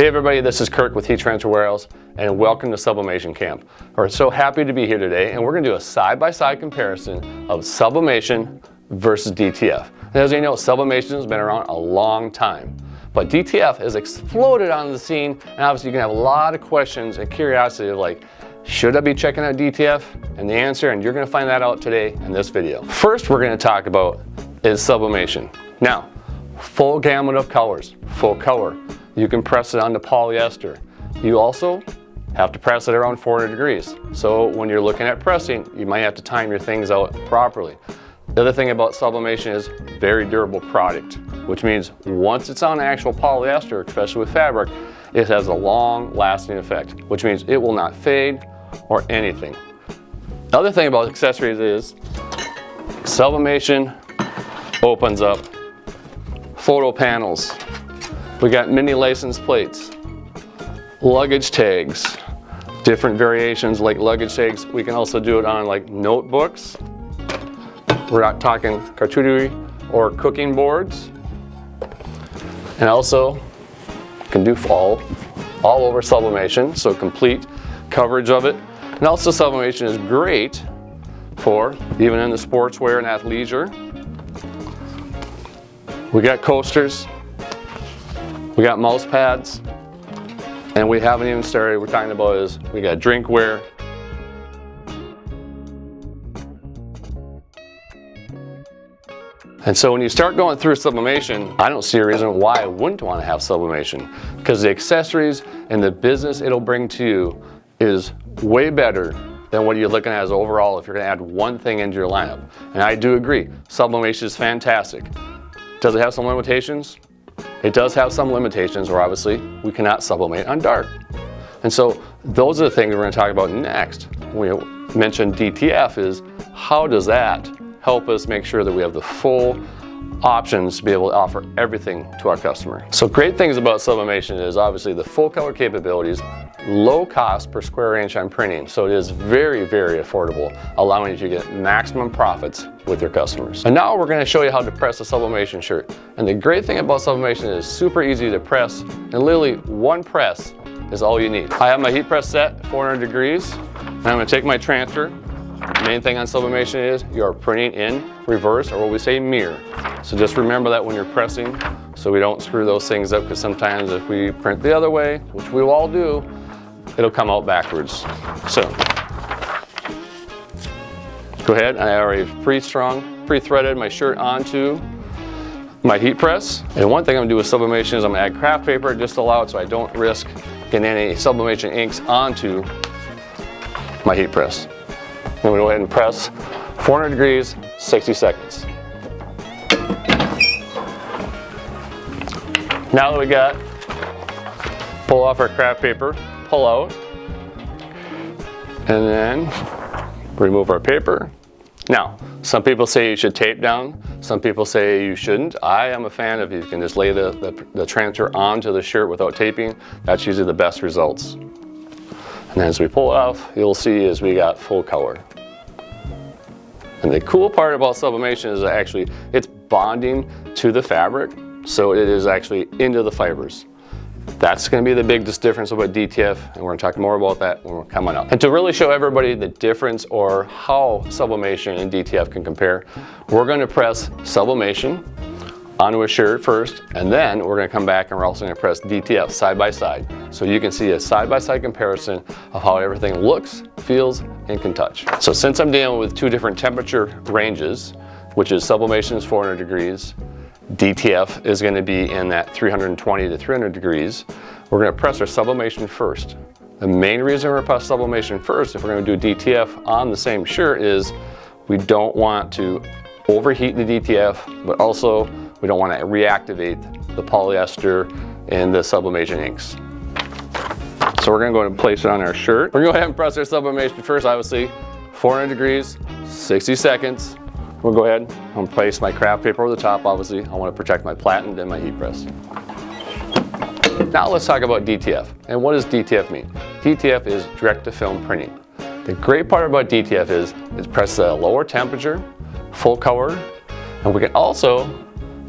Hey everybody, this is Kirk with Heat Transfer Warehouse and welcome to Sublimation Camp. We're so happy to be here today and we're going to do a side-by-side comparison of sublimation versus DTF. And as you know, sublimation has been around a long time, but DTF has exploded onto the scene, and obviously you can have a lot of questions and curiosity of like, should I be checking out DTF? And the answer, and you're going to find that out today in this video. First we're going to talk about is sublimation. Now, full gamut of colors, full color. You can press it onto polyester. You also have to press it around 400 degrees. So when you're looking at pressing, you might have to time your things out properly. The other thing about sublimation is very durable product, which means once it's on actual polyester, especially with fabric, it has a long lasting effect, which means it will not fade or anything. The other thing about accessories is sublimation opens up photo panels. We got mini license plates, luggage tags, different variations like luggage tags. We can also do it on like notebooks. We're not talking charcuterie or cooking boards. And also can do all over sublimation, so complete coverage of it. And also sublimation is great for even in the sportswear and athleisure. We got coasters. We got mouse pads, and we haven't even started. We're talking about is we got drinkware. And so when you start going through sublimation, I don't see a reason why I wouldn't want to have sublimation, because the accessories and the business it'll bring to you is way better than what you're looking at as overall if you're going to add one thing into your lineup. And I do agree, sublimation is fantastic. Does it have some limitations? It does have some limitations where obviously we cannot sublimate on dark. And so those are the things we're going to talk about next. When we mentioned DTF is how does that help us make sure that we have the full options to be able to offer everything to our customer. So great things about sublimation is obviously the full color capabilities, low cost per square inch on printing. So it is very, very affordable, allowing you to get maximum profits with your customers. And now we're going to show you how to press a sublimation shirt. And the great thing about sublimation is super easy to press, and literally one press is all you need. I have my heat press set 400 degrees, and I'm going to take my transfer. The main thing on sublimation is you're printing in reverse, or what we say mirror. So just remember that when you're pressing, so we don't screw those things up, because sometimes if we print the other way, which we will all do, it'll come out backwards. So go ahead, I already pre-threaded my shirt onto my heat press. And one thing I'm gonna do with sublimation is I'm gonna add craft paper just to allow it so I don't risk getting any sublimation inks onto my heat press. I'm gonna go ahead and press 400 degrees, 60 seconds. Now that we got, pull off our craft paper, pull out, and then remove our paper. Now, some people say you should tape down, some people say you shouldn't. I am a fan of you can just lay the transfer onto the shirt without taping. That's usually the best results. And as we pull it off, you'll see is we got full color. And the cool part about sublimation is that actually it's bonding to the fabric, so it is actually into the fibers. That's going to be the biggest difference about DTF, and we're going to talk more about that when we're coming up. And to really show everybody the difference or how sublimation and DTF can compare, we're going to press sublimation onto a shirt first, and then we're going to come back and we're also going to press DTF side by side, so you can see a side-by-side comparison of how everything looks, feels, and can touch. So since I'm dealing with two different temperature ranges, which is sublimation is 400 degrees, DTF is going to be in that 320 to 300 degrees, we're going to press our sublimation first. The main reason we're going to press sublimation first if we're going to do DTF on the same shirt is we don't want to overheat the DTF, but also we don't want to reactivate the polyester and the sublimation inks. So we're going to go ahead and place it on our shirt. We're going to go ahead and press our sublimation first, obviously, 400 degrees, 60 seconds. We'll go ahead and place my craft paper over the top, obviously. I want to protect my platen and my heat press. Now let's talk about DTF. And what does DTF mean? DTF is direct to film printing. The great part about DTF is it's pressed at a lower temperature, full color, and we can also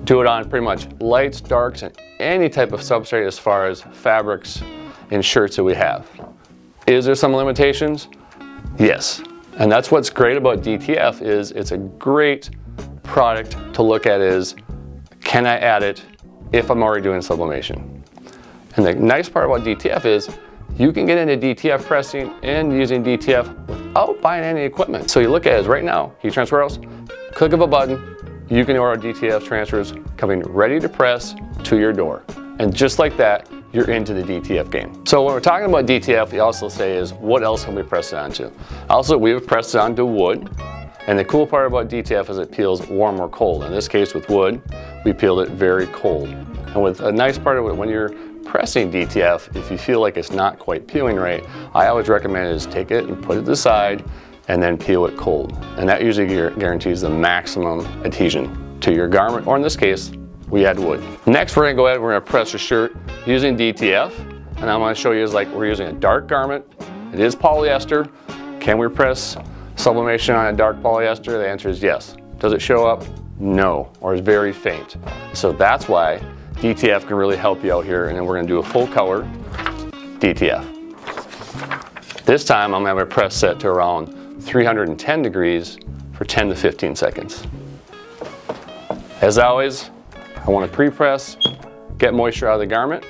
Do it on pretty much lights, darks, and any type of substrate as far as fabrics and shirts that we have. Is there some limitations? Yes. And that's what's great about DTF is it's a great product to look at is, can I add it if I'm already doing sublimation? And the nice part about DTF is you can get into DTF pressing and using DTF without buying any equipment. So you look at it as right now, heat transfer warehouse, click of a button, you can order DTF transfers coming ready to press to your door. And just like that, you're into the DTF game. So when we're talking about DTF, we also say is what else can we press it onto? Also, we've pressed it onto wood. And the cool part about DTF is it peels warm or cold. In this case with wood, we peeled it very cold. And with a nice part of it, when you're pressing DTF, if you feel like it's not quite peeling right, I always recommend is take it and put it to the side and then peel it cold. And that usually guarantees the maximum adhesion to your garment, or in this case, we add wood. Next, we're gonna go ahead and we're gonna press a shirt using DTF. And I'm gonna show you is like we're using a dark garment. It is polyester. Can we press sublimation on a dark polyester? The answer is yes. Does it show up? No, or it's very faint. So that's why DTF can really help you out here, and then we're gonna do a full color DTF. This time I'm gonna have a press set to around 310 degrees for 10 to 15 seconds. As always, I wanna pre-press, get moisture out of the garment.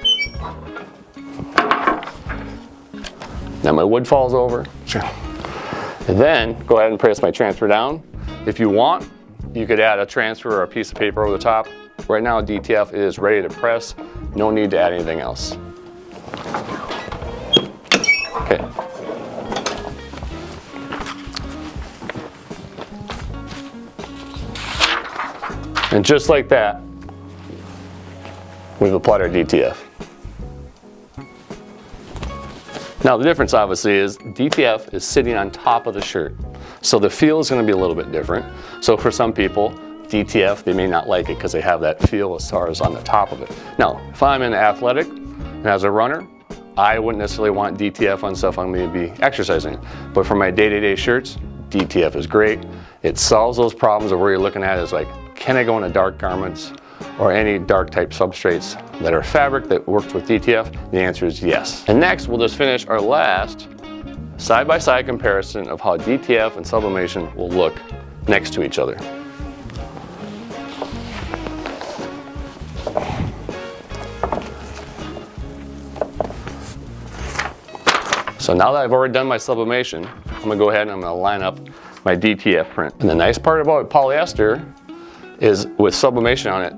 Now my wood falls over. And then go ahead and press my transfer down. If you want, you could add a transfer or a piece of paper over the top. Right now DTF is ready to press. No need to add anything else. Okay. And just like that, we've applied our DTF. Now the difference obviously is DTF is sitting on top of the shirt. So the feel is going to be a little bit different. So for some people, DTF, they may not like it because they have that feel as far as on the top of it. Now, if I'm in athletic and as a runner, I wouldn't necessarily want DTF on stuff I'm going to be exercising. But for my day-to-day shirts, DTF is great. It solves those problems of where you're looking at is like, can I go into dark garments or any dark type substrates that are fabric that works with DTF? The answer is yes. And next, we'll just finish our last side-by-side comparison of how DTF and sublimation will look next to each other. So now that I've already done my sublimation, I'm gonna go ahead and I'm gonna line up my DTF print. And the nice part about polyester is with sublimation on it,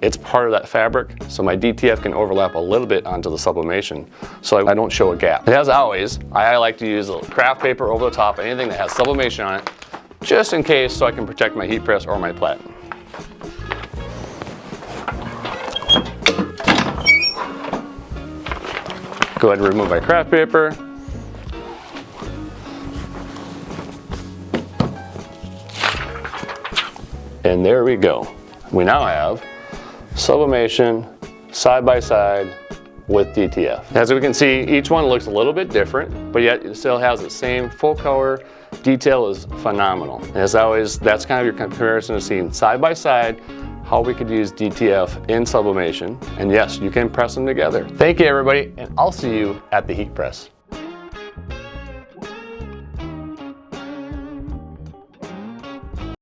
it's part of that fabric, so my DTF can overlap a little bit onto the sublimation, so I don't show a gap. And as always, I like to use a little craft paper over the top, anything that has sublimation on it, just in case so I can protect my heat press or my plait. Go ahead and remove my craft paper. And there we go. We now have sublimation side by side with DTF. As we can see, each one looks a little bit different, but yet it still has the same full color. Detail is phenomenal. And as always, that's kind of your comparison of seeing side by side how we could use DTF in sublimation. And yes, you can press them together. Thank you everybody, and I'll see you at the heat press.